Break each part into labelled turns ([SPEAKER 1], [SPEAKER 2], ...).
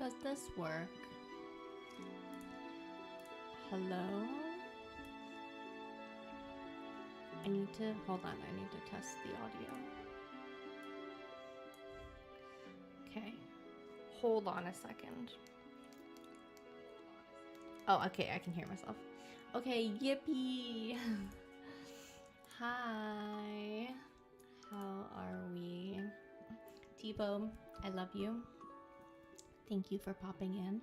[SPEAKER 1] Does this work? Hello? Hold on, I need to test the audio. Okay. Hold on a second. Oh, okay, I can hear myself. Okay, yippee! Hi. How are we? Tebow, I love you. Thank you for popping in.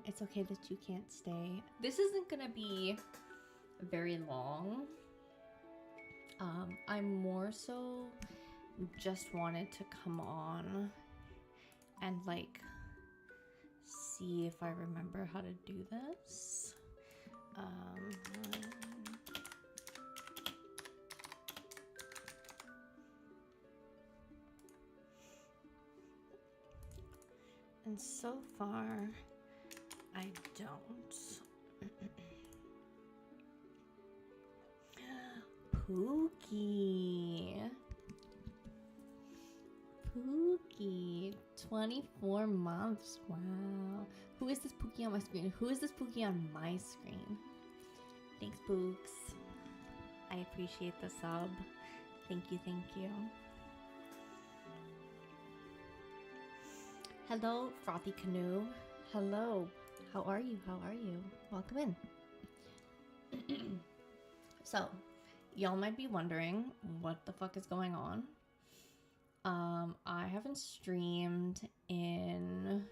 [SPEAKER 1] It's okay that you can't stay. This isn't gonna be very long. I more so just wanted to come on and like see if I remember how to do this. And so far, I don't. Pookie. Pookie. 24 months. Wow. Who is this Pookie on my screen? Who is this Pookie on my screen? Thanks, Pooks. I appreciate the sub. Thank you, thank you. Hello, Frothy Canoe. Hello. How are you? How are you? Welcome in. So, y'all might be wondering what the fuck is going on. I haven't streamed in,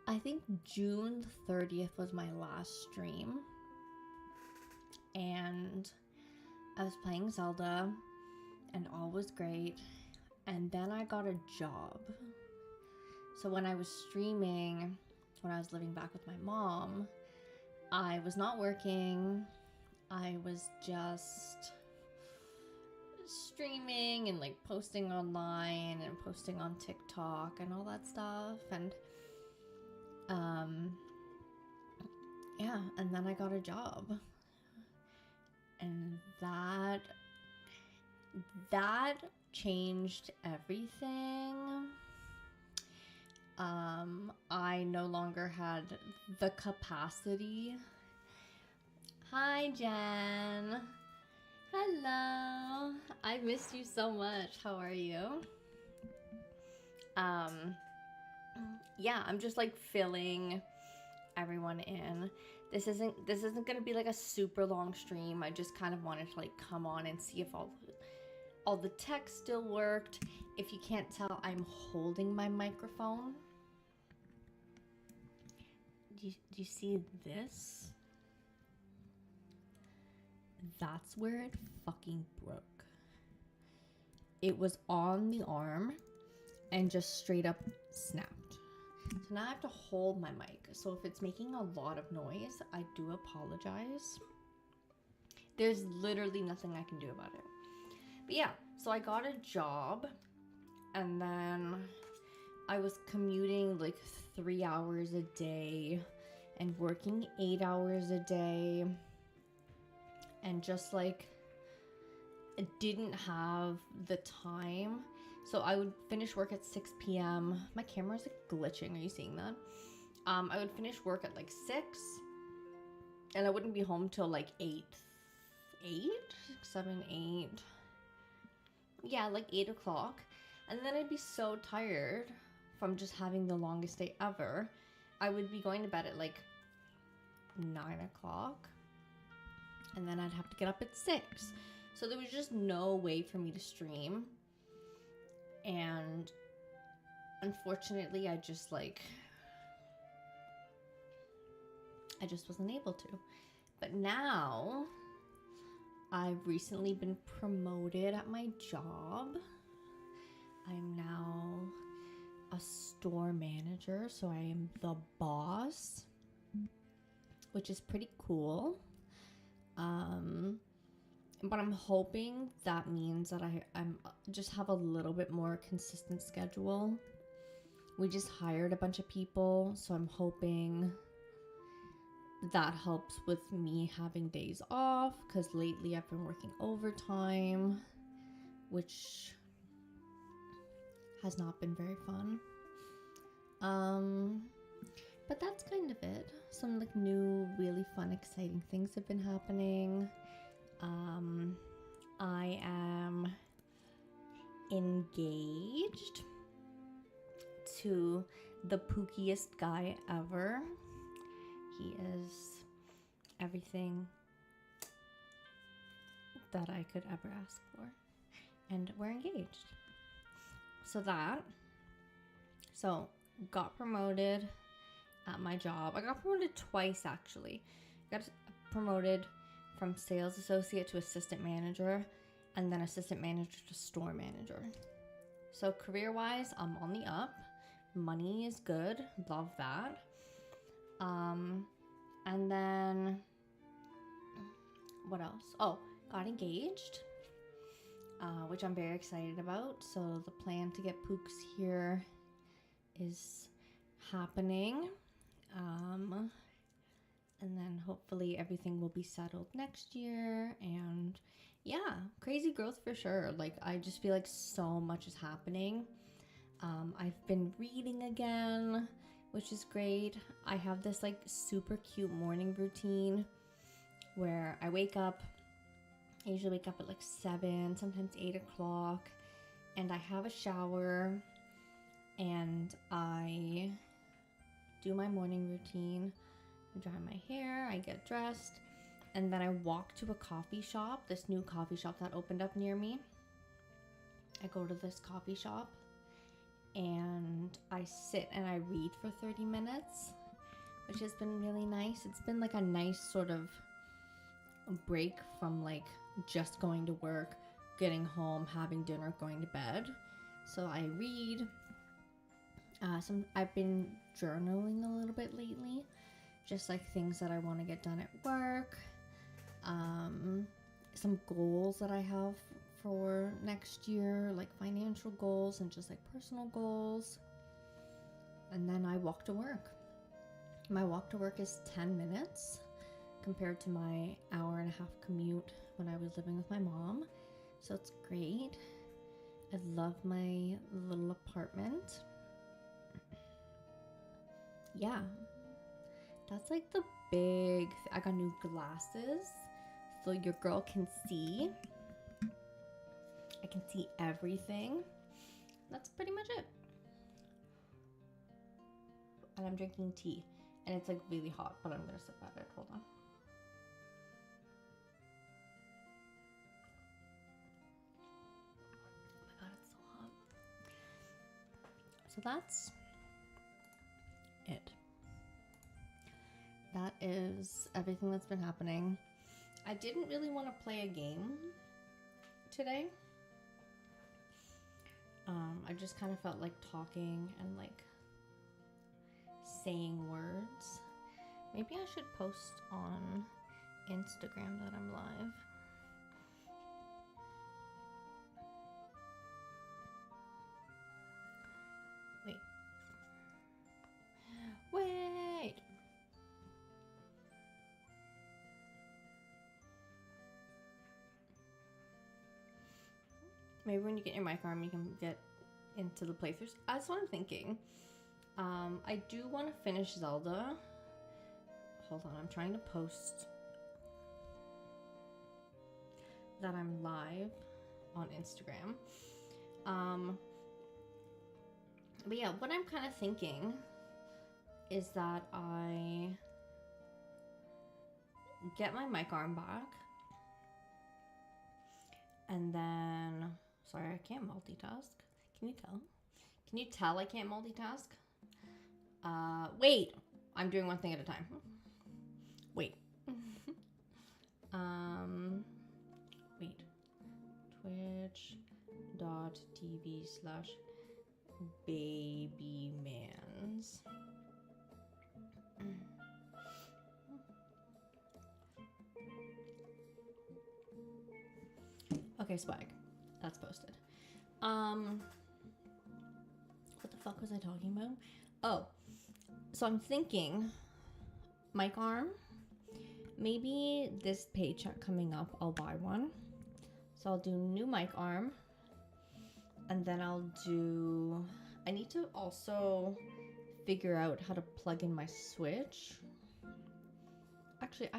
[SPEAKER 1] I think June 30th was my last stream. And I was playing Zelda and all was great. And then I got a job. So when I was streaming, when I was living back with my mom, I was not working. I was just streaming and like posting online and posting on TikTok and all that stuff. And yeah, and then I got a job. And that changed everything. I no longer had the capacity. Hi, Jen. Hello. I missed you so much. How are you? Yeah, I'm just like filling everyone in. This isn't gonna be like a super long stream. I just kind of wanted to like come on and see if all the text still worked. If you can't tell, I'm holding my microphone. Do you see this? That's where it fucking broke. It was on the arm and just straight up snapped. So now I have to hold my mic. So if it's making a lot of noise, I do apologize. There's literally nothing I can do about it. But yeah, so I got a job and then I was commuting like 3 hours a day and working 8 hours a day and just like didn't have the time. So I would finish work at 6 p.m. My camera's like glitching. Are you seeing that? I would finish work at like 6 and I wouldn't be home till like 8, 7, 8. Yeah, like 8 o'clock. And then I'd be so tired from just having the longest day ever. I would be going to bed at like 9 o'clock. And then I'd have to get up at 6. So there was just no way for me to stream. And unfortunately, I just wasn't able to. But now I've recently been promoted at my job. I'm now a store manager, so I am the boss, which is pretty cool. But I'm hoping that means that I'm just have a little bit more consistent schedule. We just hired a bunch of people, so I'm hoping that helps with me having days off, because lately I've been working overtime, which has not been very fun. But that's kind of it. Some like new, really fun, exciting things have been happening. I am engaged to the pookiest guy ever. He is everything that I could ever ask for. And we're engaged. So got promoted at my job. I got promoted twice actually. Got promoted from sales associate to assistant manager, and then assistant manager to store manager. So career-wise, I'm on the up. Money is good. Love that. And then what else? Oh, got engaged, which I'm very excited about. So the plan to get Pooks here is happening. And then hopefully everything will be settled next year. And yeah, crazy growth for sure. Like, I just feel like so much is happening. I've been reading again, which is great. I have this like super cute morning routine where I wake up. I usually wake up at like 7, sometimes 8 o'clock, and I have a shower and I do my morning routine. I dry my hair, I get dressed, and then I walk to a coffee shop, this new coffee shop that opened up near me. I go to this coffee shop and I sit and I read for 30 minutes, which has been really nice. It's been like a nice sort of break from like just going to work, getting home, having dinner, going to bed. So I read. I've been journaling a little bit lately, just like things that I want to get done at work, some goals that I have for next year, like financial goals and just like personal goals. And then I walk to work. My walk to work is 10 minutes compared to my hour and a half commute when I was living with my mom. So it's great. I love my little apartment. Yeah, that's like the big I got new glasses so your girl can see. I can see everything. That's pretty much it. And I'm drinking tea, and it's like really hot, but I'm gonna sip at it. Hold on. Oh my god, it's so hot. So that's it. That is everything that's been happening. I didn't really want to play a game today. I just kind of felt like talking and like saying words. Maybe I should post on Instagram that I'm live. Wait. Maybe when you get your mic arm, you can get into the playthroughs. That's what I'm thinking. I do want to finish Zelda. Hold on, I'm trying to post that I'm live on Instagram. But yeah, what I'm kind of thinking is that I get my mic arm back, and then, sorry, I can't multitask. Can you tell? Can you tell I can't multitask? Wait, I'm doing one thing at a time. Wait. Wait. Twitch.tv/babymans. Okay, swag. That's posted. What the fuck was I talking about? Oh, so I'm thinking mic arm. Maybe this paycheck coming up, I'll buy one. So I'll do new mic arm. And then I need to also figure out how to plug in my Switch. Actually,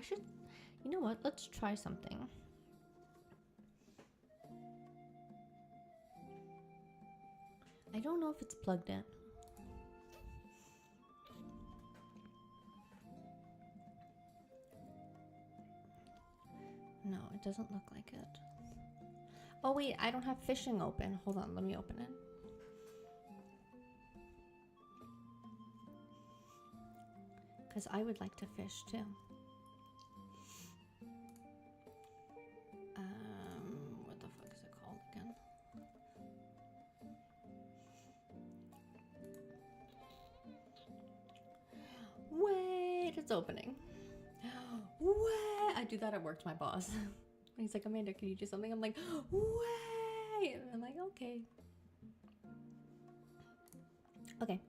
[SPEAKER 1] you know what? Let's try something. I don't know if it's plugged in. No, it doesn't look like it. Oh wait, I don't have fishing open. Hold on, let me open it. Because I would like to fish too. What the fuck is it called again? Wait, it's opening. Wait, I do that at work to my boss. He's like, Amanda, can you do something? I'm like, wait. And I'm like, okay. Okay,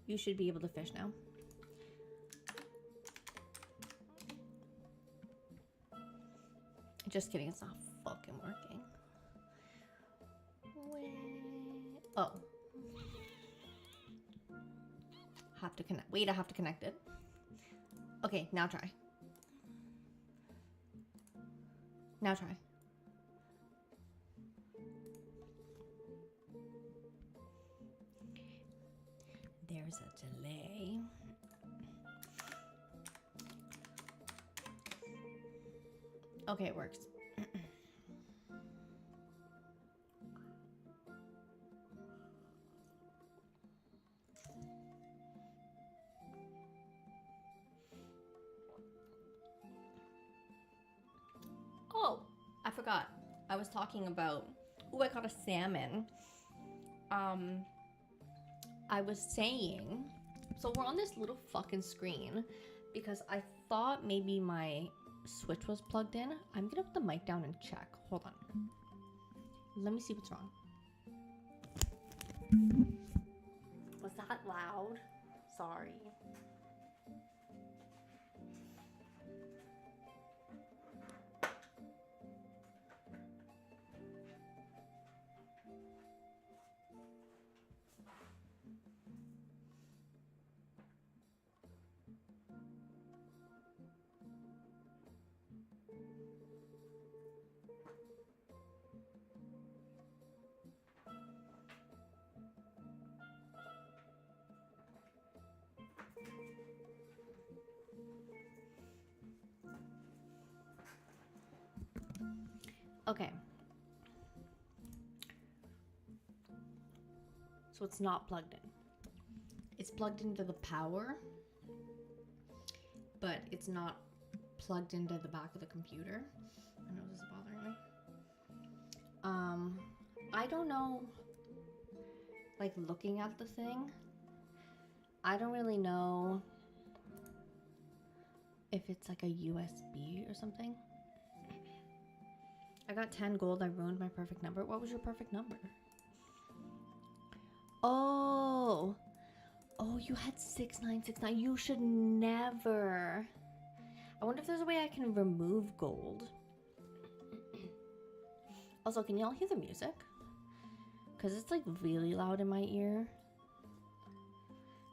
[SPEAKER 1] you should be able to fish now. Just kidding, it's not fucking working. Wait. Oh. Have to connect. Wait, I have to connect it. Okay, now try. Now try. There's a delay. Okay, it works. Oh, I forgot. I was talking about, I caught a salmon. I was saying, so we're on this little fucking screen because I thought maybe my Switch was plugged in. I'm gonna put the mic down and check. Hold on. Let me see what's wrong. Was that loud? Sorry. Okay. So it's not plugged in. It's plugged into the power, but it's not plugged into the back of the computer. I know this is bothering me. I don't know, like looking at the thing, I don't really know if it's like a USB or something. I got 10 gold. I ruined my perfect number. What was your perfect number? Oh, you had 6969. You should never. I wonder if there's a way I can remove gold. Also, can y'all hear the music? Because it's like really loud in my ear.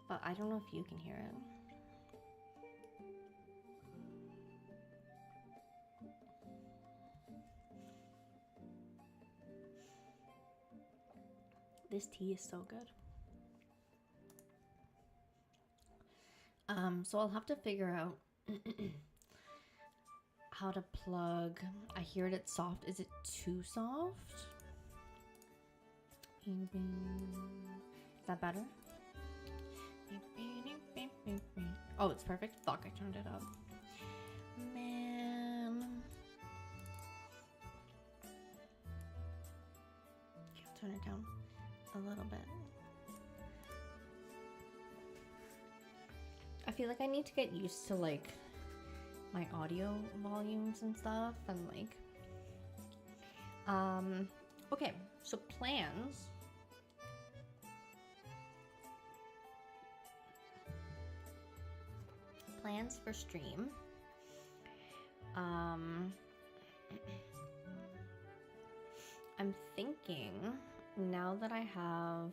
[SPEAKER 1] But I don't know if you can hear it. This tea is so good. So I'll have to figure out how to plug. I hear it's soft. Is it too soft? Is that better? Oh, it's perfect. Fuck, I turned it up. Man. Okay, I'll turn it down a little bit. I feel like I need to get used to like my audio volumes and stuff and like okay, so plans for stream. I'm thinking now that I have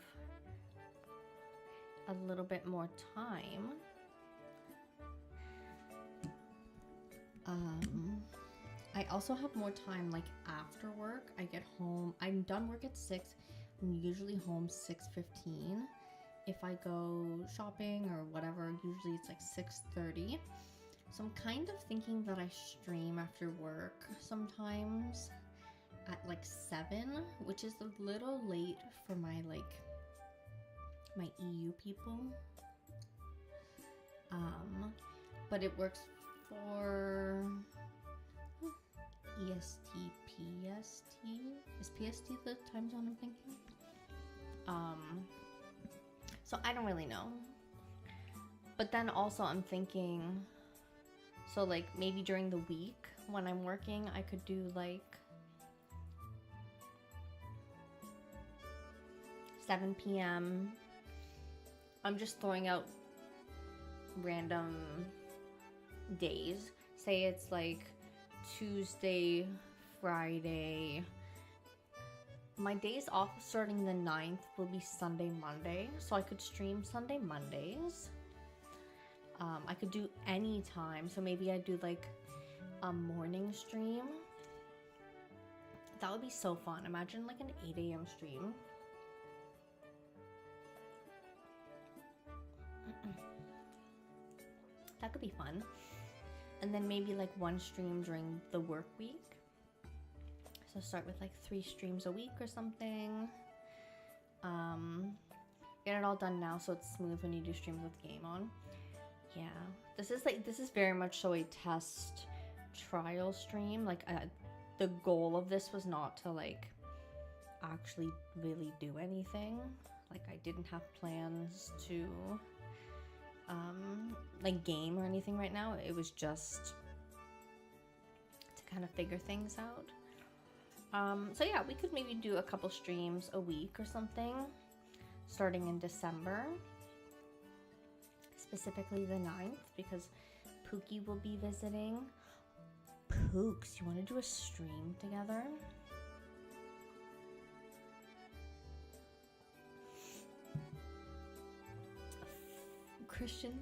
[SPEAKER 1] a little bit more time, I also have more time like after work. I get home, I'm done work at 6. I'm usually home 6:15. If I go shopping or whatever, usually it's like 6:30. So I'm kind of thinking that I stream after work sometimes at like 7, which is a little late for my my EU people. But it works for EST, PST. Is PST the time zone I'm thinking? So I don't really know. But then also I'm thinking, so like maybe during the week when I'm working, I could do like 7 p.m. I'm just throwing out random days. Say it's like Tuesday, Friday. My days off starting the 9th will be Sunday, Monday. So I could stream Sunday, Mondays. I could do any time. So maybe I'd do like a morning stream. That would be so fun. Imagine like an 8 a.m. stream. That could be fun. And then maybe like one stream during the work week. So start with like 3 streams a week or something. Get it all done now so it's smooth when you do streams with game on. Yeah, this is very much so a test trial stream. Like the goal of this was not to like actually really do anything. Like I didn't have plans to like game or anything right now. It was just to kind of figure things out. So yeah, we could maybe do a couple streams a week or something starting in December, specifically the 9th, because Pookie will be visiting. Pooks, you want to do a stream together? Christian,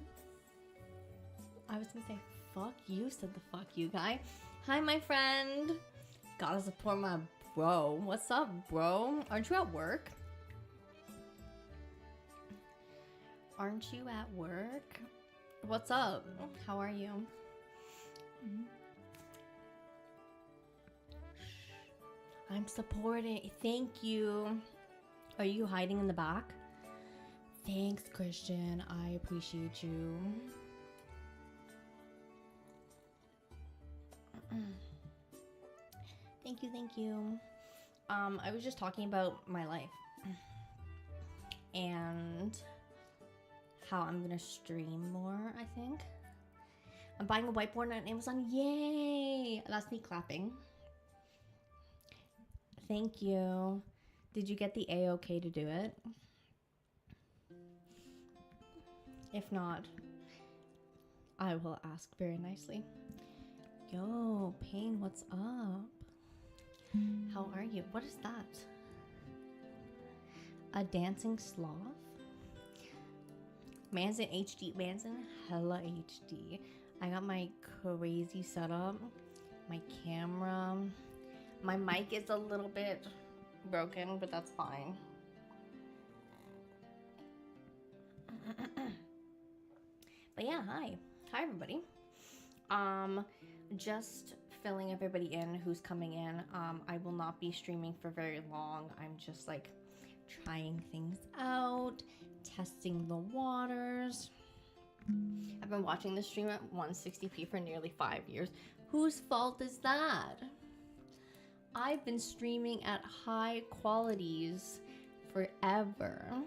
[SPEAKER 1] I was gonna say fuck you, said the fuck you guy. Hi my friend, gotta support my bro. What's up, bro? Aren't you at work? Aren't you at work? What's up? How are you? I'm supporting. Thank you. Are you hiding in the back? Thanks, Christian. I appreciate you. Thank you, thank you. I was just talking about my life and how I'm gonna stream more, I think. I'm buying a whiteboard on Amazon. Yay! That's me clapping. Thank you. Did you get the A-OK to do it? If not, I will ask very nicely. Yo, Pain, what's up? How are you? What is that? A dancing sloth? Manson HD. Manson hella HD. I got my crazy setup. My camera. My mic is a little bit broken, but that's fine. But yeah, hi. Hi, everybody. Just filling everybody in who's coming in. I will not be streaming for very long. I'm just like trying things out, testing the waters. I've been watching the stream at 160p for nearly 5 years. Whose fault is that? I've been streaming at high qualities forever.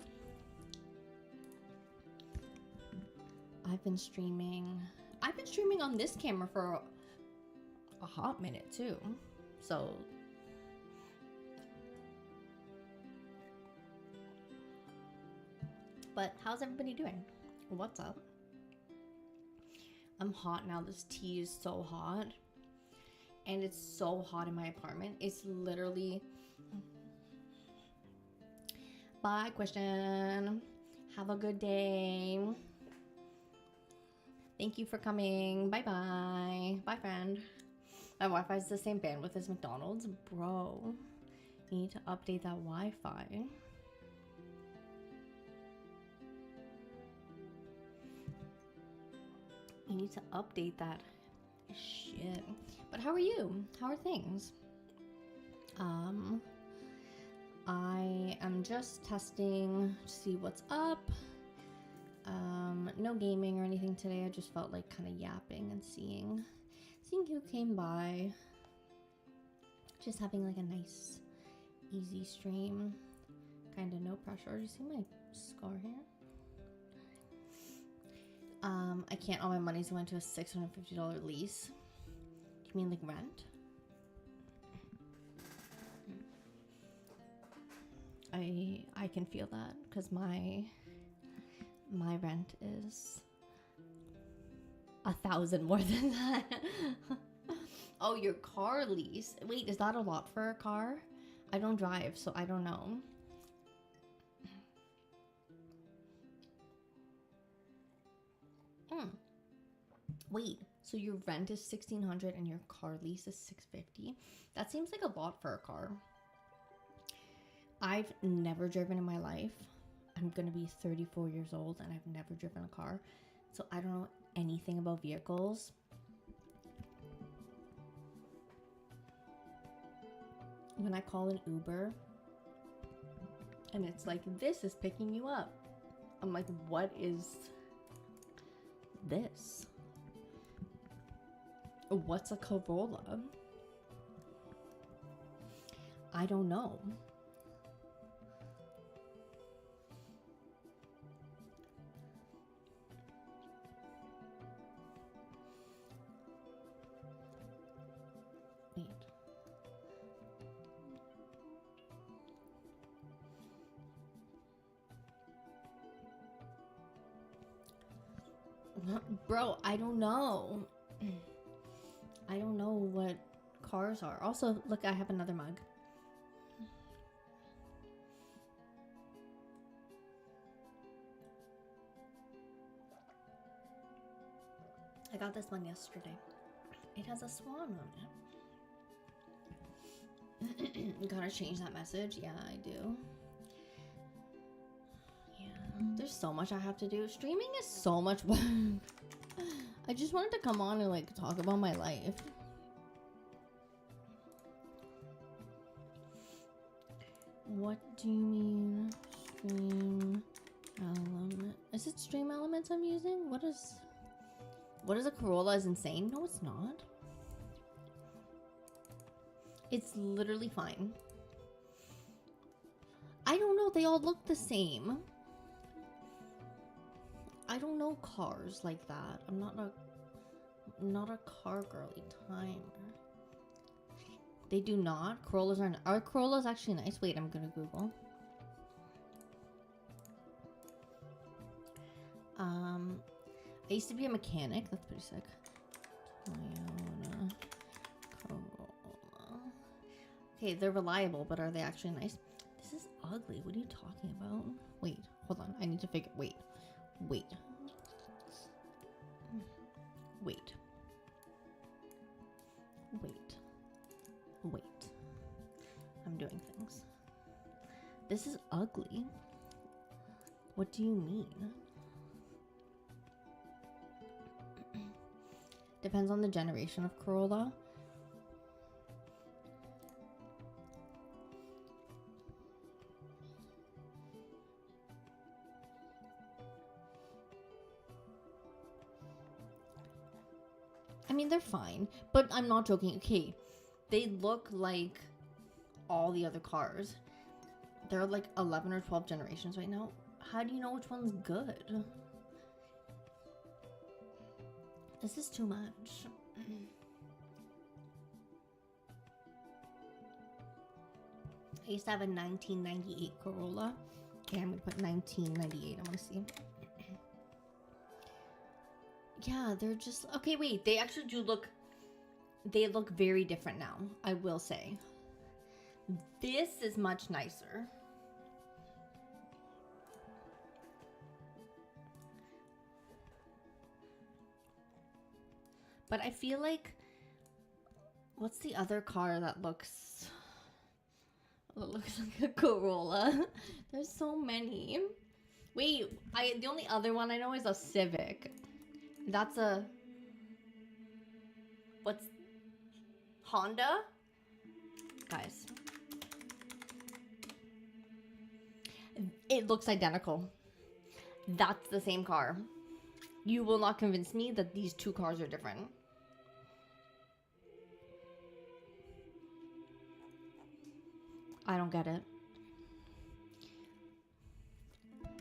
[SPEAKER 1] I've been streaming on this camera for a hot minute too. So but how's everybody doing? What's up? I'm hot now. This tea is so hot. And it's so hot in my apartment. It's literally Bye, question. Have a good day. Thank you for coming. Bye bye. Bye, friend. My Wi-Fi is the same bandwidth as McDonald's. Bro, you need to update that Wi-Fi. You need to update that shit. But how are you? How are things? I am just testing to see what's up. No gaming or anything today. I just felt like kind of yapping and seeing who came by. Just having like a nice, easy stream. Kind of no pressure. You see my scar here? I can't. All my money's going to a $650 lease. You mean like rent? I can feel that because my rent is 1,000 more than that. Oh, your car lease. Wait, is that a lot for a car? I don't drive, so I don't know. Wait, so your rent is $1,600 and your car lease is $650? That seems like a lot for a car. I've never driven in my life. I'm gonna be 34 years old and I've never driven a car, so I don't know anything about vehicles. When I call an Uber and it's like, this is picking you up, I'm like, what is this? What's a Corolla? I don't know. Wait. Bro, I don't know. I don't know what cars are. Also, look, I have another mug. I got this one yesterday. It has a swan on it. Gotta change that message. Yeah, I do. Yeah, there's so much I have to do. Streaming is so much work. I just wanted to come on and like talk about my life. What do you mean stream element? Is it stream elements I'm using? What is a Corolla is insane? No, it's not. It's literally fine. I don't know, they all look the same. I don't know cars like that. I'm not a car girly timer. They do not. Corollas are Corollas actually nice? Wait, I'm gonna Google. I used to be a mechanic. That's pretty sick. Toyota Corolla. Okay, they're reliable, but are they actually nice? This is ugly. What are you talking about? Wait, hold on. I need to figure. Wait. Wait. Wait. Wait. Wait. I'm doing things. This is ugly. What do you mean? Depends on the generation of Corolla. I mean, they're fine, but I'm not joking. Okay, they look like all the other cars. There are like 11 or 12 generations right now. How do you know which one's good? This is too much. I used to have a 1998 Corolla. Okay, I'm gonna put 1998. I want to see. Yeah, they're just okay. Wait, they actually do look. They look very different now. I will say. This is much nicer. But I feel like, what's the other car that looks like a Corolla? There's so many. Wait, the only other one I know is a Civic. That's a, what's Honda? Guys, it looks identical. That's the same car. You will not convince me that these two cars are different. I don't get it.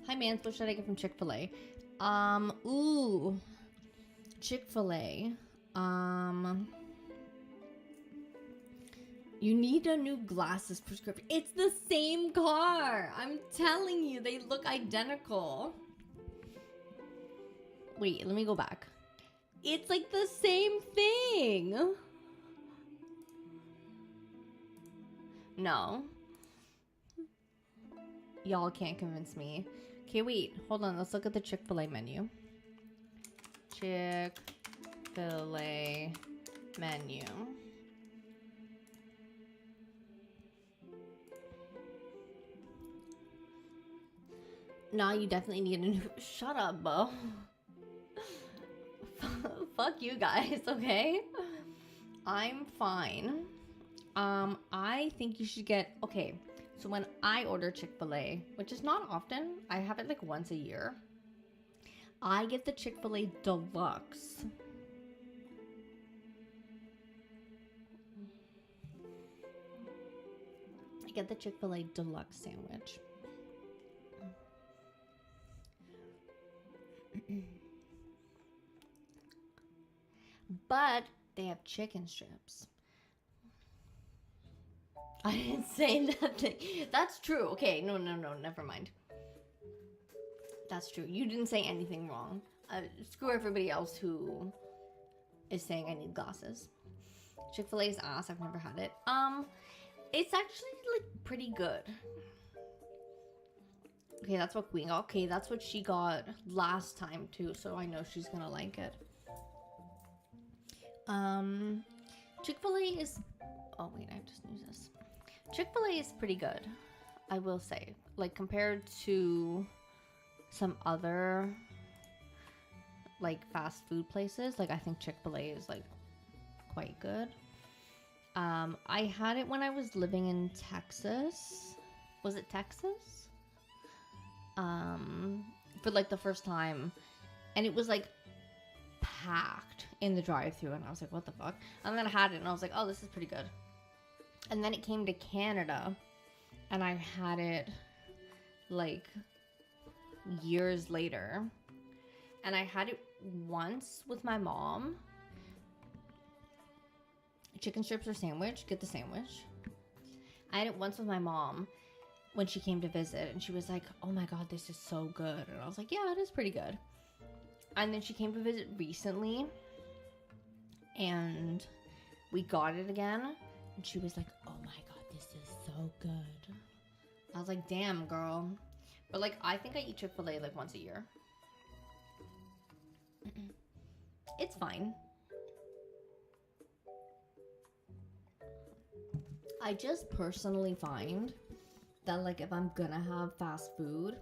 [SPEAKER 1] Hi, man. What should I get from Chick-fil-A? Ooh. Chick-fil-A. You need a new glasses prescription. It's the same car. I'm telling you, they look identical. Wait, let me go back. It's like the same thing. No. Y'all can't convince me. Okay, wait. Hold on. Let's look at the Chick-fil-A menu. Chick-fil-A menu. Nah, you definitely need a new... Shut up, Bo. Fuck you guys, okay? I'm fine. I think you should get... Okay, so when I order Chick-fil-A, which is not often, I have it like once a year, I get the Chick-fil-A Deluxe. I get the Chick-fil-A Deluxe sandwich. But they have chicken strips. I didn't say nothing. That's true. Okay, no, never mind. That's true. You didn't say anything wrong. Screw everybody else who is saying I need glasses. Chick-fil-A's ass. I've never had it. It's actually like pretty good. Okay, that's what Queen got. Okay, that's what she got last time too, so I know she's gonna like it. Chick-fil-A is... Oh wait, I have to snooze this. Chick-fil-A is pretty good, I will say. Like, compared to some other, like, fast food places, like, I think Chick-fil-A is, like, quite good. I had it when I was living in Texas. Was it Texas? For, like, the first time. And it was, like, packed in the drive-thru, and I was like, what the fuck? And then I had it, and I was like, oh, this is pretty good. And then it came to Canada, and I had it, like, years later. And I had it once with my mom. Chicken strips or sandwich? Get the sandwich. I had it once with my mom when she came to visit, and she was like, oh my god, this is so good. And I was like, yeah, it is pretty good. And then she came to visit recently, and we got it again, and she was like, oh my god, this is so good. I was like, damn, girl. But, like, I think I eat Chick-fil-A, like, once a year. It's fine. I just personally find that, like, if I'm gonna have fast food,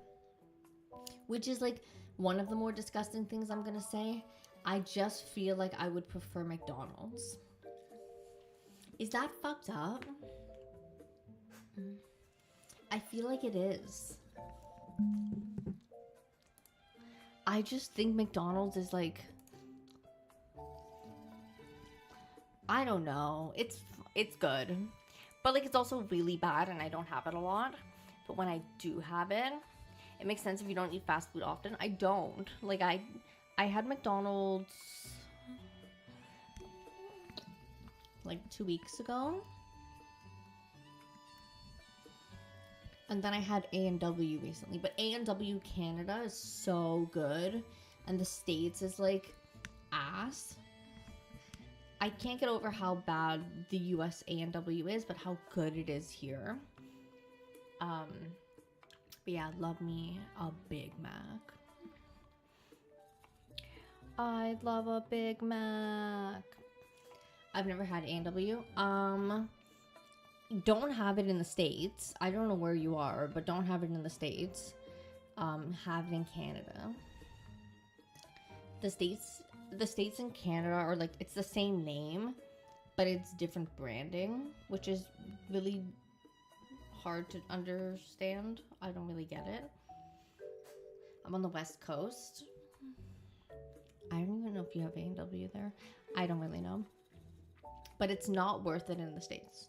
[SPEAKER 1] which is, like, one of the more disgusting things I'm gonna say, I just feel like I would prefer McDonald's. Is that fucked up? I feel like it is. I just think McDonald's is like... I don't know. It's good. But, like, it's also really bad, and I don't have it a lot. But when I do have it, it makes sense if you don't eat fast food often. I don't. Like, I had McDonald's, like, 2 weeks ago. And then I had A&W recently. But A&W Canada is so good. And the States is, like, ass. I can't get over how bad the US A&W is, but how good it is here. But yeah, love me a Big Mac. I love a Big Mac. I've never had A&W. Don't have it in the States. I don't know where you are, but don't have it in the States. Have it in Canada. The States and Canada are like, it's the same name, but it's different branding, which is really hard to understand. I don't really get it. I'm on the West Coast. I don't even know if you have A&W there. I don't really know. But it's not worth it in the States.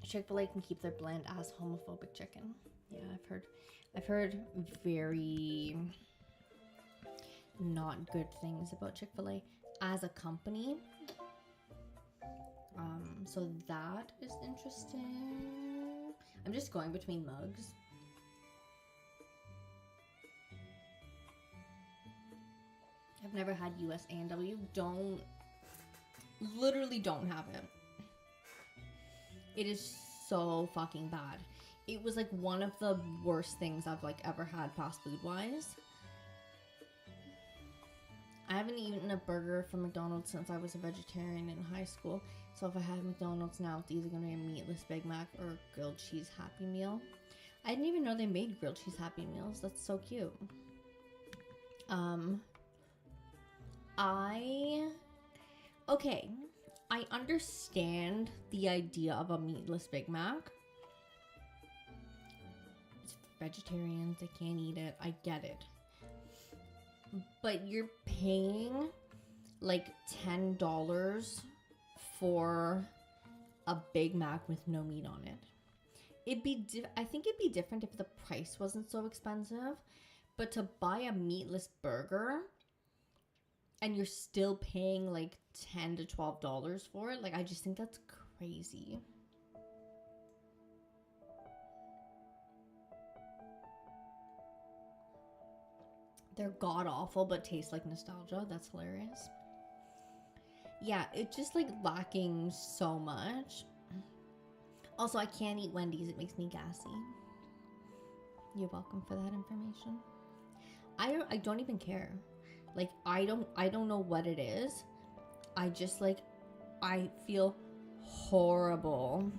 [SPEAKER 1] Chick-fil-A can keep their bland ass homophobic chicken. Yeah, I've heard very not good things about Chick-fil-A as a company. So that is interesting. I'm just going between mugs. I've never had US A&W. Literally don't have it. It is so fucking bad. It was like one of the worst things I've like ever had fast food wise. I haven't eaten a burger from McDonald's since I was a vegetarian in high school. So if I have McDonald's now, it's either going to be a meatless Big Mac or a grilled cheese Happy Meal. I didn't even know they made grilled cheese Happy Meals. That's so cute. Okay, I understand the idea of a meatless Big Mac. It's vegetarians, they can't eat it. I get it. But you're paying like $10 for a Big Mac with no meat on it. I think it'd be different if the price wasn't so expensive. But to buy a meatless burger and you're still paying like $10 to $12 for it, like I just think that's crazy. They're god awful but taste like nostalgia. That's hilarious. Yeah, it's just like lacking so much. Also, I can't eat Wendy's. It makes me gassy. You're welcome for that information. I don't even care. Like I don't know what it is. I just like I feel horrible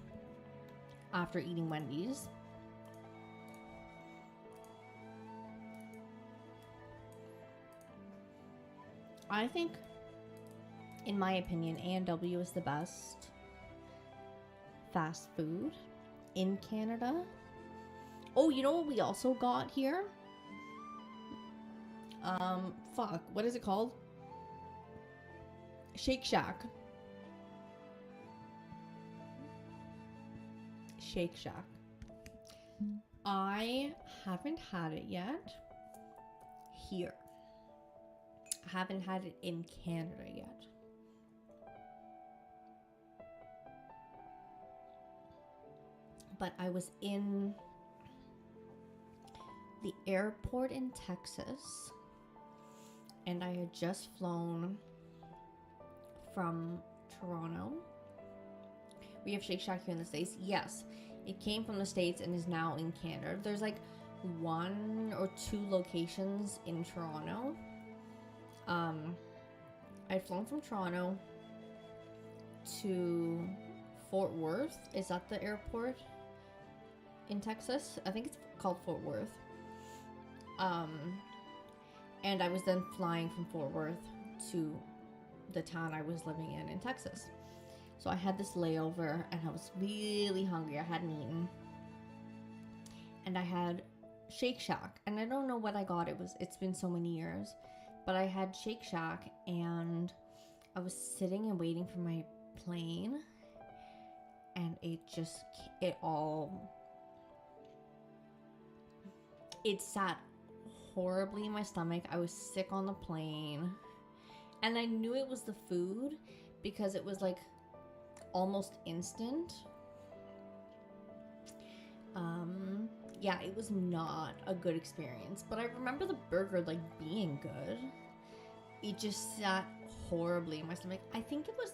[SPEAKER 1] after eating Wendy's. I think, in my opinion, A&W is the best fast food in Canada. Oh, you know what we also got here? What is it called? Shake Shack. Shake Shack. I haven't had it yet here. I haven't had it in Canada yet. But I was in the airport in Texas and I had just flown from Toronto. We have Shake Shack here in the States. Yes, it came from the States and is now in Canada. There's like 1 or 2 locations in Toronto. I'd flown from Toronto to Fort Worth. Is that the airport in Texas? I think it's called Fort Worth. And I was then flying from Fort Worth to the town I was living in Texas. So I had this layover and I was really hungry. I hadn't eaten. And I had Shake Shack. And I don't know what I got. It's been so many years. But I had Shake Shack and I was sitting and waiting for my plane. And it sat horribly in my stomach. I was sick on the plane. And I knew it was the food because it was like almost instant. Yeah, it was not a good experience. But I remember the burger like being good. It just sat horribly in my stomach. I think it was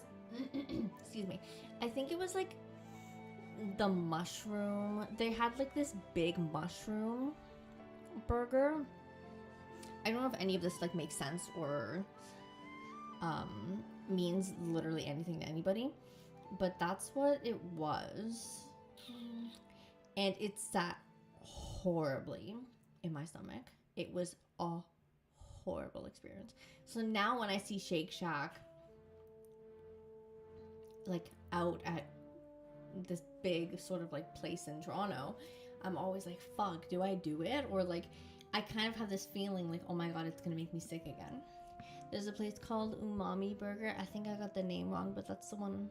[SPEAKER 1] excuse me. I think it was like the mushroom. They had like this big mushroom burger. I don't know if any of this like makes sense or means literally anything to anybody, but that's what it was. And it sat horribly in my stomach. It was a horrible experience. So now when I see Shake Shack like out at this big sort of like place in Toronto, I'm always like, fuck, do I do it? Or like, I kind of have this feeling like, oh my god, it's gonna make me sick again. There's a place called Umami Burger. I think I got the name wrong, but that's the one.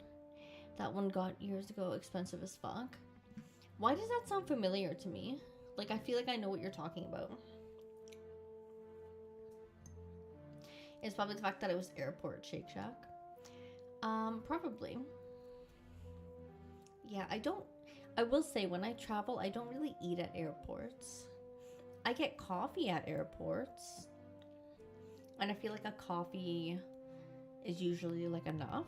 [SPEAKER 1] That one got years ago, expensive as fuck. Why does that sound familiar to me? Like, I feel like I know what you're talking about. It's probably the fact that it was airport Shake Shack. Probably. Yeah, I will say when I travel, I don't really eat at airports. I get coffee at airports. And I feel like a coffee is usually like enough.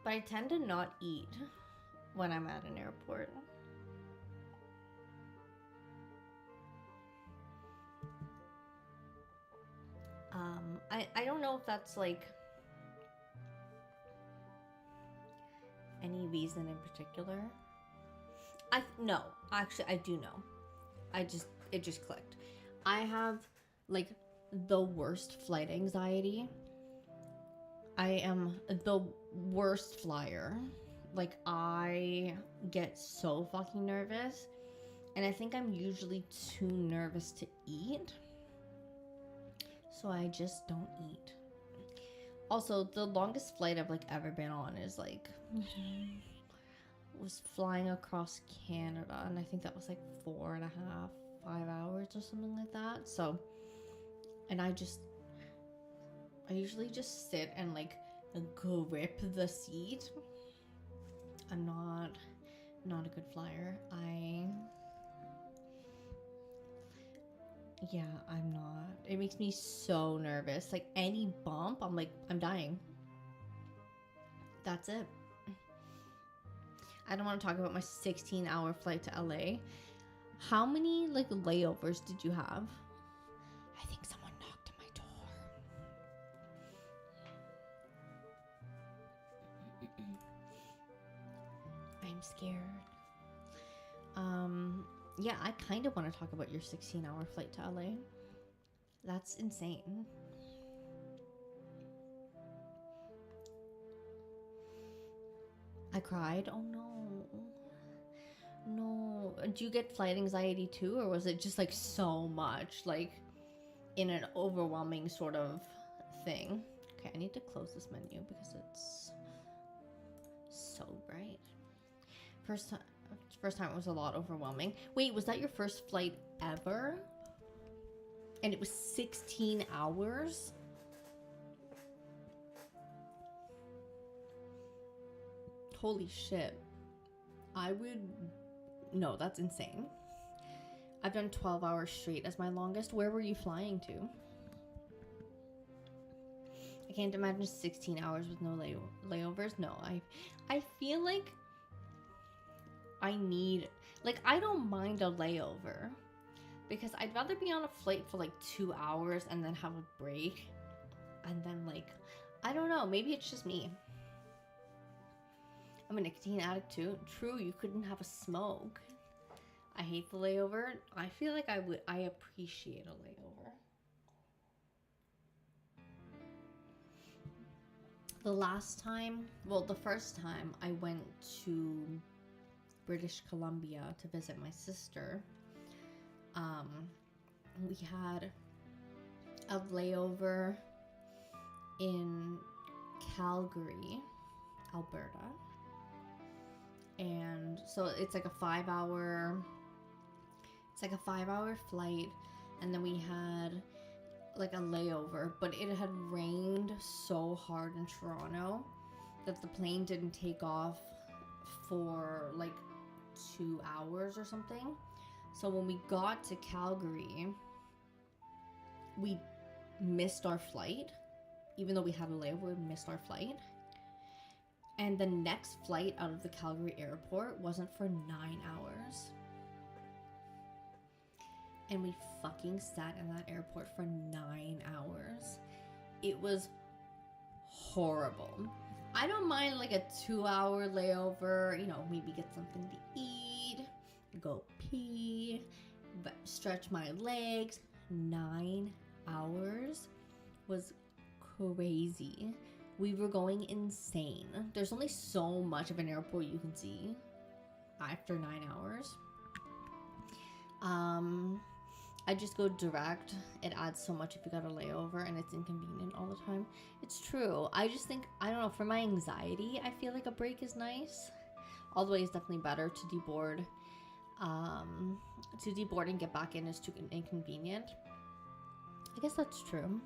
[SPEAKER 1] But I tend to not eat when I'm at an airport. I don't know if that's like any reason in particular. No, actually I do know. It just clicked. I have like the worst flight anxiety. I am the worst flyer. Like, I get so fucking nervous, and I think I'm usually too nervous to eat, so I just don't eat. Also, the longest flight I've like ever been on is like was flying across Canada, and I think that was like 4.5, 5 hours or something like that. So, and I usually just sit and like grip the seat. I'm not a good flyer. I'm not. It makes me so nervous. Like, any bump, I'm like, I'm dying. That's it. I don't want to talk about my 16-hour flight to LA. How many like layovers did you have? I think someone knocked at my door. I'm scared. Yeah, I kind of want to talk about your 16-hour flight to LA. That's insane. I cried. Oh no. No. Do you get flight anxiety too, or was it just like so much, like in an overwhelming sort of thing? Okay, I need to close this menu because it's so bright. First time it was a lot overwhelming. Wait, was that your first flight ever? And it was 16 hours? Holy shit. No, that's insane. I've done 12 hours straight as my longest. Where were you flying to? I can't imagine 16 hours with no layovers. No, I feel like I don't mind a layover because I'd rather be on a flight for like 2 hours and then have a break and then like, I don't know, maybe it's just me. I'm a nicotine addict too. True, you couldn't have a smoke. I hate the layover. I feel like I appreciate a layover. The first time I went to British Columbia to visit my sister, we had a layover in Calgary, Alberta. And so it's like a 5-hour flight, and then we had like a layover, but it had rained so hard in Toronto that the plane didn't take off for like 2 hours or something. So when we got to Calgary, we missed our flight. Even though we had a layover, we missed our flight. And the next flight out of the Calgary airport wasn't for 9 hours. And we fucking sat in that airport for 9 hours. It was horrible. I don't mind like a 2-hour layover, you know, maybe get something to eat, go pee, stretch my legs. 9 hours was crazy. We were going insane. There's only so much of an airport you can see after 9 hours. I just go direct. It adds so much if you got a layover, and it's inconvenient all the time. It's true. I just think, I don't know, for my anxiety, I feel like a break is nice. All the way is definitely better to deboard. To deboard and get back in is too inconvenient. I guess that's true.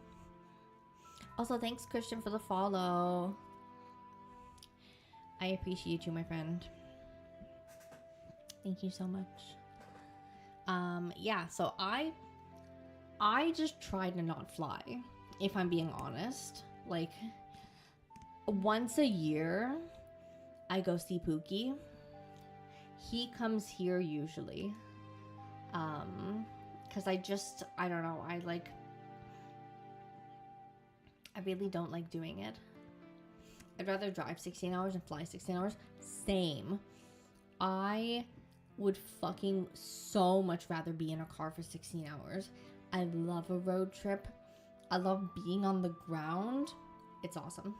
[SPEAKER 1] Also, thanks, Christian, for the follow. I appreciate you, my friend. Thank you so much. Yeah, so I just try to not fly, if I'm being honest. Like, once a year, I go see Pookie. He comes here usually. Because I don't know, I really don't like doing it. I'd rather drive 16 hours and fly 16 hours. Same. I would fucking so much rather be in a car for 16 hours. I love a road trip. I love being on the ground. It's awesome.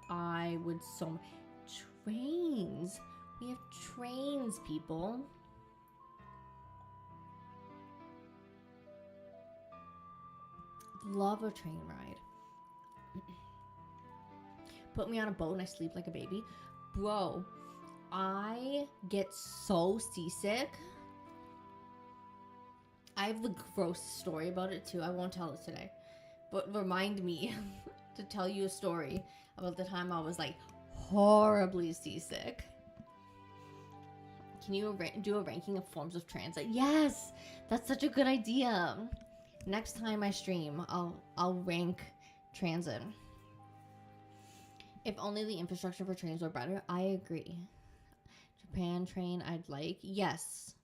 [SPEAKER 1] I would so much. Trains. We have trains, people. Love a train ride. Put me on a boat and I sleep like a baby. Bro, I get so seasick. I have the gross story about it too. I won't tell it today. But remind me to tell you a story about the time I was like horribly seasick. Can you do a ranking of forms of transit? Yes! That's such a good idea. Next time I stream, I'll rank transit. If only the infrastructure for trains were better. I agree. Japan train I'd like. Yes.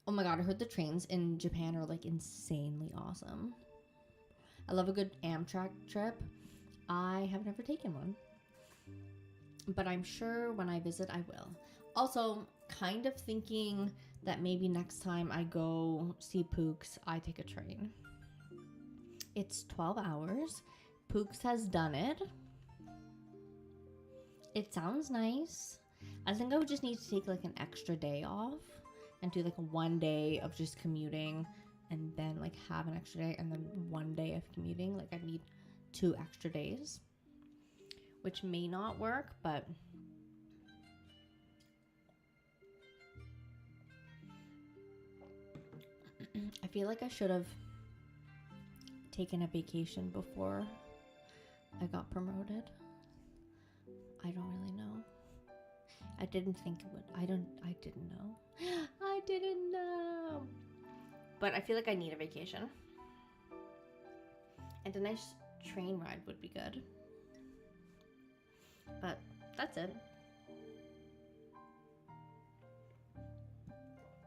[SPEAKER 1] Oh my god, I heard the trains in Japan are like insanely awesome. I love a good Amtrak trip. I have never taken one, but I'm sure when I visit I will. Also, kind of thinking that maybe next time I go see Pooks, I take a train. It's 12 hours. Pooks has done it. It sounds nice. I think I would just need to take like an extra day off and do like a 1 day of just commuting and then like have an extra day and then 1 day of commuting. Like I need 2 extra days, which may not work, but I feel like I should have taken a vacation before I got promoted. I don't really know. I didn't think it would. I didn't know. I didn't know. But I feel like I need a vacation. And a nice train ride would be good. But that's it.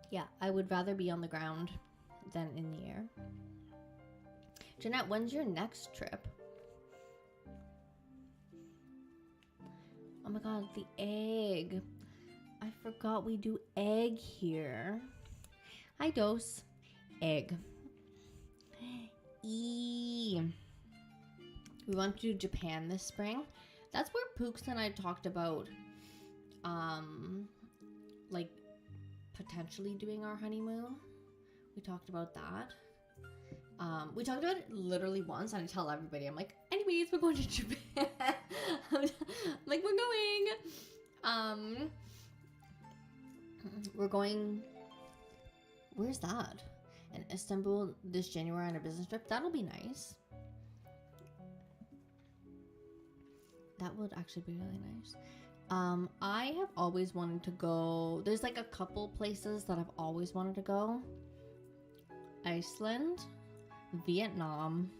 [SPEAKER 1] Yeah, I would rather be on the ground than in the air. Jeanette, when's your next trip? Oh my god, the egg. I forgot we do egg here. Hi, Dose. Egg. We want to do Japan this spring. That's where Pooks and I talked about, like, potentially doing our honeymoon. We talked about that. We talked about it literally once, and I tell everybody, I'm like, anyways, we're going to Japan. Like, we're going. We're going. Where's that? In Istanbul this January on a business trip. That'll be nice. That would actually be really nice. I have always wanted to go. There's like a couple places that I've always wanted to go. Iceland, Vietnam,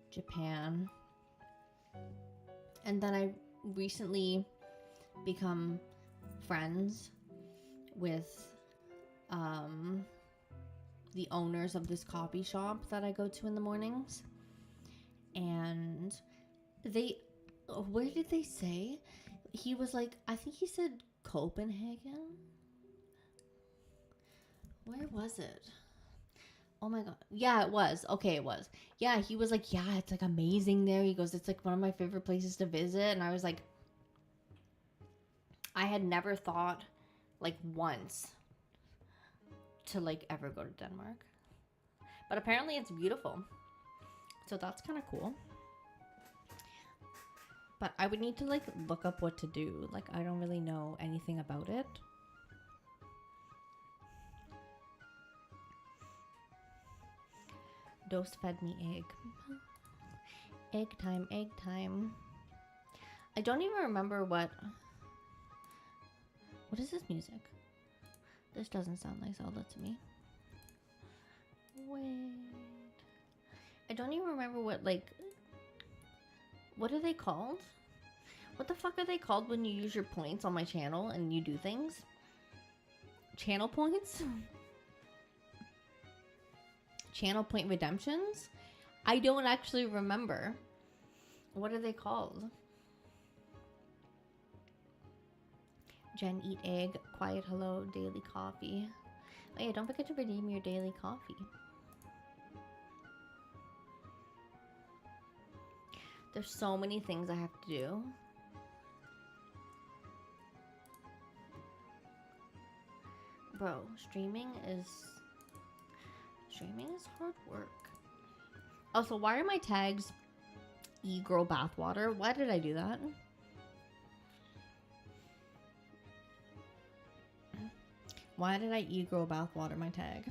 [SPEAKER 1] Japan. And then I recently become friends with the owners of this coffee shop that I go to in the mornings. And they, where did they say? He was like, I think he said Copenhagen. Where was it? Oh my god. Yeah, it was. Okay, it was. Yeah, he was like, yeah, it's like amazing there. He goes, it's like one of my favorite places to visit. And I was like, I had never thought like once to like ever go to Denmark. But apparently it's beautiful. So that's kind of cool. But I would need to like look up what to do. Like I don't really know anything about it. Dose fed me egg. Egg time, egg time. I don't even remember what is this music? This doesn't sound like Zelda to me. Wait. I don't even remember what are they called? What the fuck are they called when you use your points on my channel and you do things? Channel points? Channel point redemptions? I don't actually remember. What are they called? Jen, eat egg. Quiet hello. Daily coffee. Oh yeah, don't forget to redeem your daily coffee. There's so many things I have to do. Bro, streaming is hard work. Also, why are my tags e-girl bathwater? Why did I do that? Why did I e-girl bathwater my tag?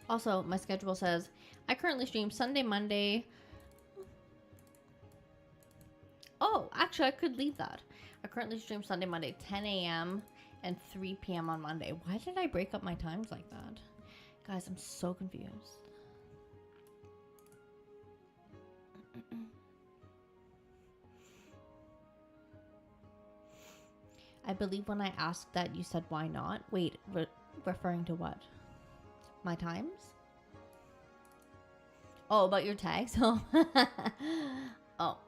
[SPEAKER 1] Also, my schedule says I currently stream Sunday, Monday. Oh, actually, I could leave that. I currently stream Sunday, Monday, 10 a.m. and 3 p.m. on Monday. Why did I break up my times like that? Guys, I'm so confused. I believe when I asked that, you said, why not? Wait, referring to what? My times? Oh, about your tags? Oh. Oh.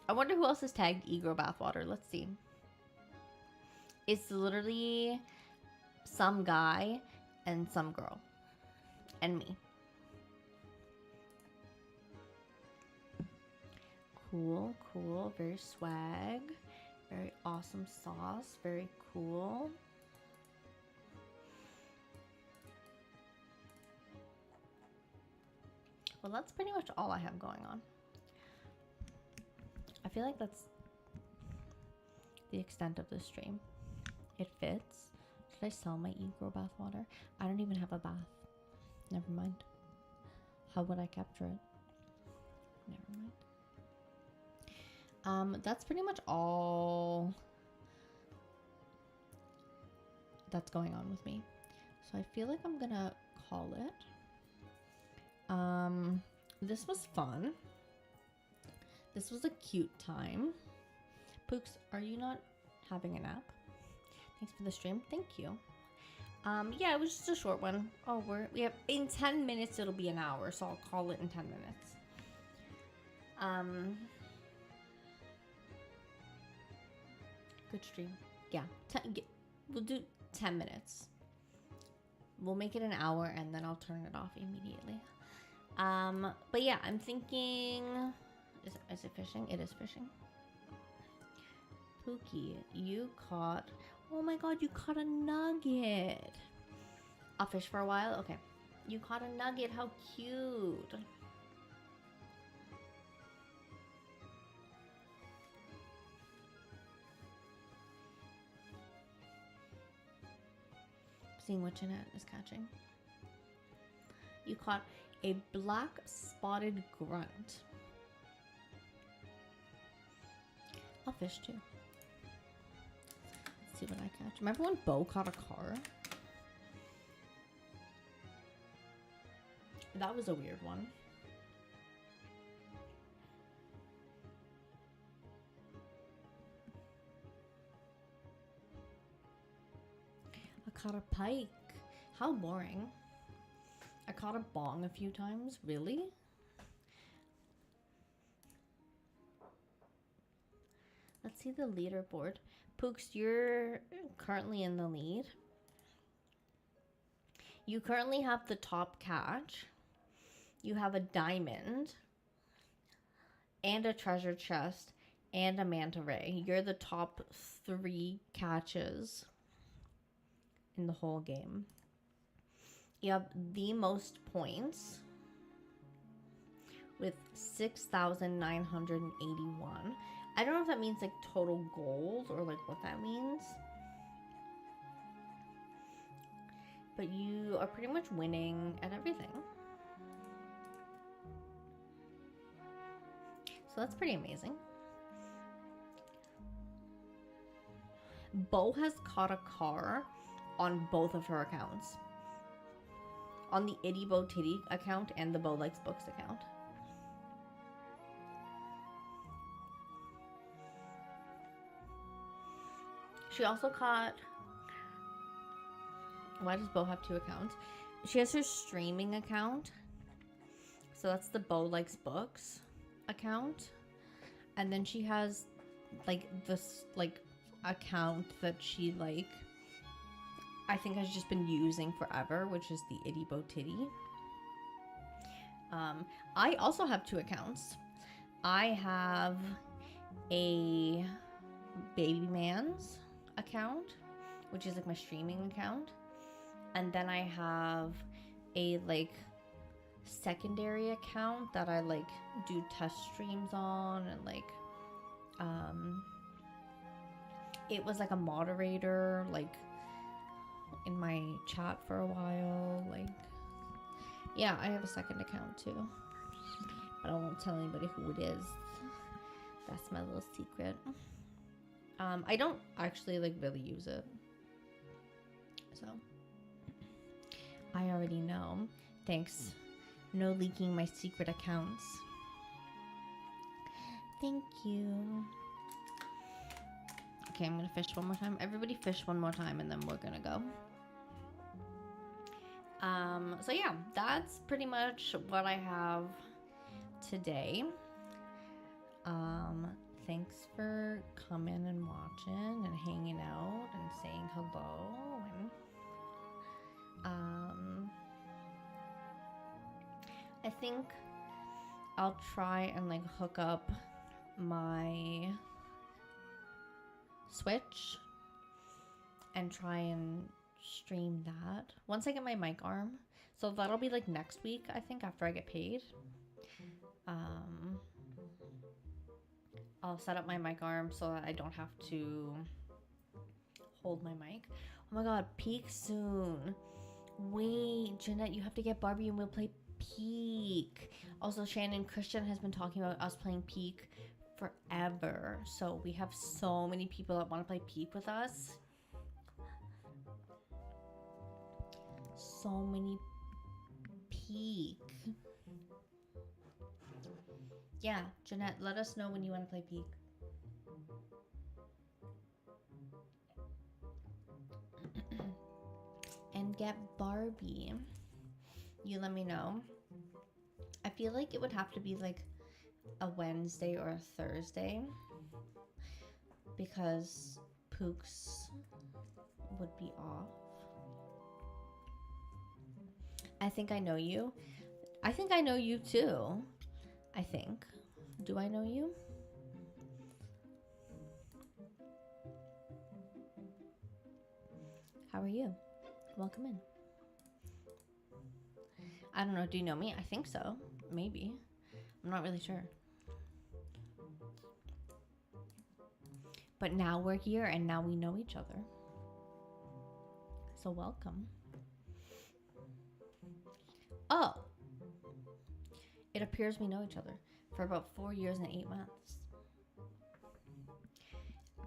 [SPEAKER 1] I wonder who else is tagged e-girl bathwater. Let's see. It's literally some guy and some girl. And me. Cool, cool. Very swag. Very awesome sauce. Very cool. Well, that's pretty much all I have going on. I feel like that's the extent of this stream. It fits. Should I sell my e-girl bathwater? I don't even have a bath. Never mind. How would I capture it? Never mind. That's pretty much all that's going on with me. So I feel like I'm gonna call it. This was fun. This was a cute time. Pooks, are you not having a nap? Thanks for the stream. Thank you. Yeah, it was just a short one. Oh, we have in 10 minutes it'll be an hour, so I'll call it in 10 minutes. Good stream. Yeah, we'll do 10 minutes. We'll make it an hour and then I'll turn it off immediately. But yeah, I'm thinking, is it fishing? It is fishing. Pookie, you caught, oh my god, you caught a nugget. I'll fish for a while? Okay. You caught a nugget, how cute. Seeing what Jeanette is catching. You caught a black spotted grunt. I'll fish too. Let's see what I catch. Remember when Bo caught a car? That was a weird one. I caught a pike. How boring. I caught a bong a few times. Really? Let's see the leaderboard. Pooks, you're currently in the lead. You currently have the top catch. You have a diamond and a treasure chest and a manta ray. You're the top 3 catches in the whole game. You have the most points with 6,981. I don't know if that means like total gold or like what that means. But you are pretty much winning at everything. So that's pretty amazing. Bo has caught a car on both of her accounts. On the Itty Bo Titty account and the Bo Likes Books account. She also caught... Why does Bo have 2 accounts? She has her streaming account. So that's the Bo Likes Books account. And then she has like this like account that she like I think has just been using forever, which is the Itty Bo Titty. I also have 2 accounts. I have a Baby Man's account, which is like my streaming account. And then I have a like secondary account that I like do test streams on, and like it was like a moderator like in my chat for a while. Like, yeah, I have a second account too, but I won't tell anybody who it is. That's my little secret. I don't actually like really use it, so I already know. Thanks. No leaking my secret accounts. Thank you. Okay, I'm gonna fish one more time. Everybody fish one more time and then we're gonna go. So yeah, that's pretty much what I have today. Thanks for coming and watching and hanging out and saying hello, and I think I'll try and like hook up my Switch and try and stream that once I get my mic arm. So that'll be like next week, I think, after I get paid. I'll set up my mic arm so that I don't have to hold my mic. Oh my god, Peak soon. Wait, Jeanette, you have to get Barbie and we'll play Peak. Also, Shannon Christian has been talking about us playing Peak forever. So we have so many people that want to play Peak with us. So many Peak. Yeah, Jeanette, let us know when you want to play Peak. And get Barbie. You let me know. I feel like it would have to be like a Wednesday or a Thursday, because Pooks would be off. I think I know you. I think I know you too. I think. Do I know you? How are you? Welcome in. I don't know. Do you know me? I think so. Maybe. I'm not really sure. But now we're here and now we know each other. So welcome. Oh. It appears we know each other for about 4 years and 8 months.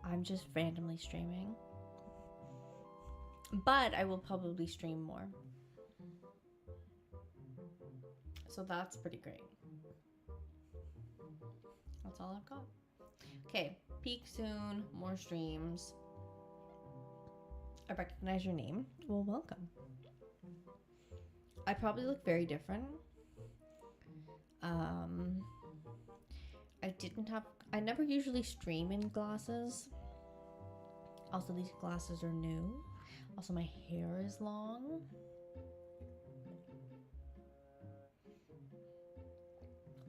[SPEAKER 1] I'm just randomly streaming But I will probably stream more. So that's pretty great. That's all I've got. Okay, peak soon, more streams. I recognize your name. Well, welcome. I probably look very different. I never usually stream in glasses. Also, these glasses are new. Also, my hair is long.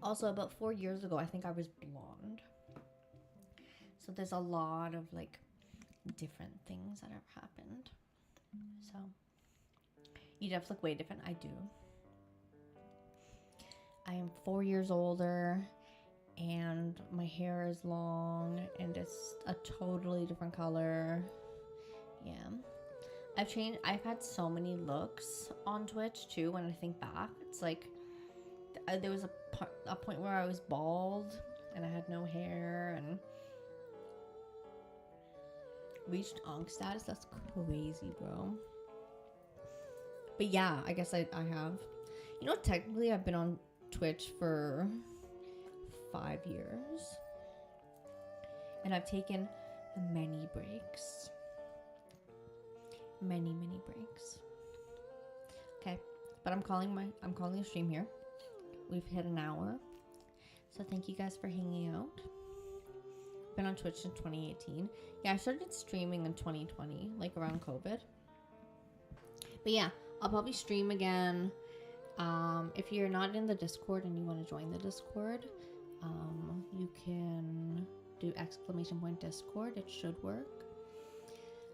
[SPEAKER 1] Also, about 4 years ago, I think I was blonde. So there's a lot of like different things that have happened. So you definitely look way different. I do. I am 4 years older and my hair is long and it's a totally different color. Yeah. I've had so many looks on Twitch too. When I think back, it's like there was a point where I was bald and I had no hair and reached onk status. That's crazy, bro. But yeah, I guess I have. You know, technically I've been on Twitch for 5 years and I've taken many breaks. Many breaks. Okay, but I'm calling the stream here. We've hit an hour, so thank you guys for hanging out. Been on Twitch in 2018. Yeah, I started streaming in 2020, like around COVID. But yeah, I'll probably stream again. If you're not in the Discord and you want to join the Discord, you can do !Discord. It should work.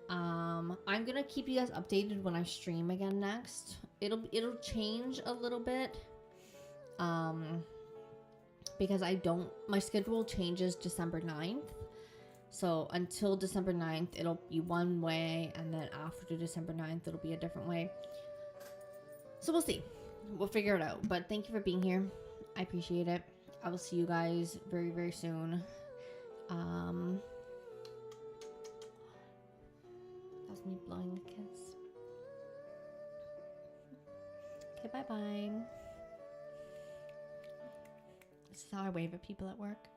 [SPEAKER 1] I'm gonna keep you guys updated when I stream again next. It'll change a little bit. Because my schedule changes December 9th. So until December 9th, it'll be one way, and then after December 9th, it'll be a different way. So we'll see. We'll figure it out. But thank you for being here. I appreciate it. I will see you guys very, very soon. That's me blowing a kiss. Okay, bye-bye. This is how I wave at people at work.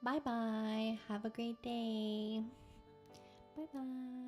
[SPEAKER 1] Bye-bye. Have a great day. Bye-bye.